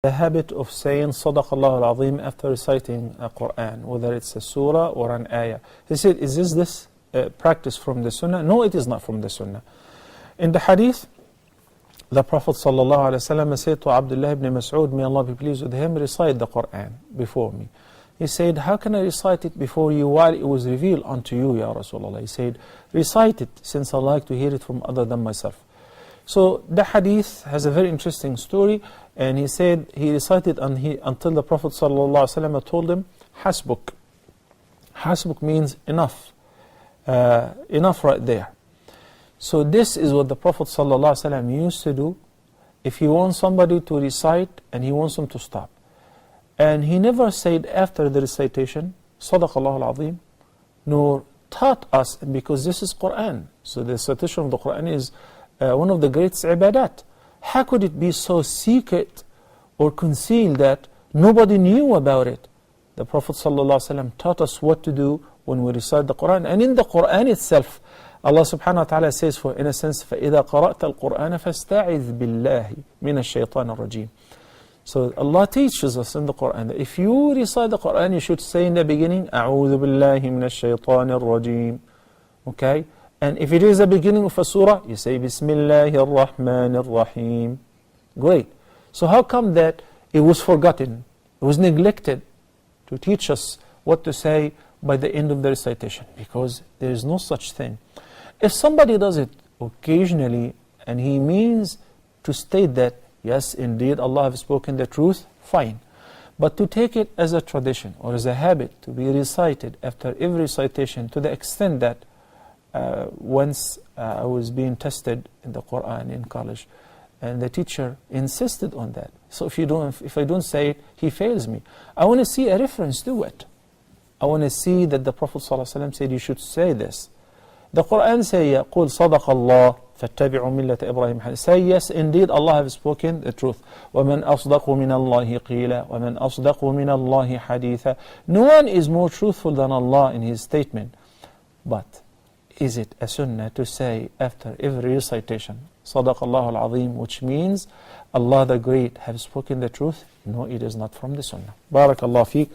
The habit of saying Sadaqa Allaahu al Azeem after reciting a Quran, whether it's a surah or an ayah. He said, is this practice from the Sunnah? No, it is not from the Sunnah. In the hadith, the Prophet ﷺ said to Abdullah ibn Mas'ud, may Allah be pleased with him, recite the Quran before me. He said, how can I recite it before you while it was revealed unto you, Ya Rasulullah? He said, recite it, since I like to hear it from other than myself. So the hadith has a very interesting story, and he said he recited until the Prophet ﷺ told him, Hasbuk. Hasbuk means enough. Enough right there. So this is what the Prophet ﷺ used to do if he wants somebody to recite and he wants them to stop. And he never said after the recitation, Sadaqa Allaahu al Azeem, nor taught us, because this is Quran. So the recitation of the Quran is one of the greatest ibadat. How could it be so secret or concealed that nobody knew about it? The Prophet ﷺ taught us what to do when we recite the Quran. And in the Quran itself, Allah subhanahu wa ta'ala says, for in a sense, فَإِذَا قَرَأْتَ الْقُرْآنَ فَاسْتَعِذْ بِاللَّهِ مِنَ الشَّيْطَانِ الرَّجِيمِ. So Allah teaches us in the Quran that if you recite the Quran, you should say in the beginning, أَعُوذُ بِاللَّهِ مِنَ الشَّيْطَانِ الرَّجِيمِ. Okay? And if it is the beginning of a surah, you say, Bismillahir Rahmanir Rahim. Great. So how come that it was forgotten, it was neglected to teach us what to say by the end of the recitation? Because there is no such thing. If somebody does it occasionally, and he means to state that, yes, indeed, Allah has spoken the truth, fine. But to take it as a tradition or as a habit to be recited after every recitation, to the extent that once I was being tested in the Quran in college, and the teacher insisted on that. So if I don't say it, he fails me. I want to see a reference to it. I want to see that the Prophet ﷺ said you should say this. The Quran says, يقول صدق الله فاتبعوا ملة إبراهيم. Say, yes, indeed, Allah has spoken the truth. وَمَنْ أَصْدَقُ مِنَ اللَّهِ قِيلًا وَمَنْ أَصْدَقُ مِنَ اللَّهِ حَدِيثًا. No one is more truthful than Allah in his statement. But is it a sunnah to say after every recitation, Sadaqa Allaahu al Azeem, which means Allah the Great have spoken the truth? No, it is not from the sunnah. Barakallahu feek.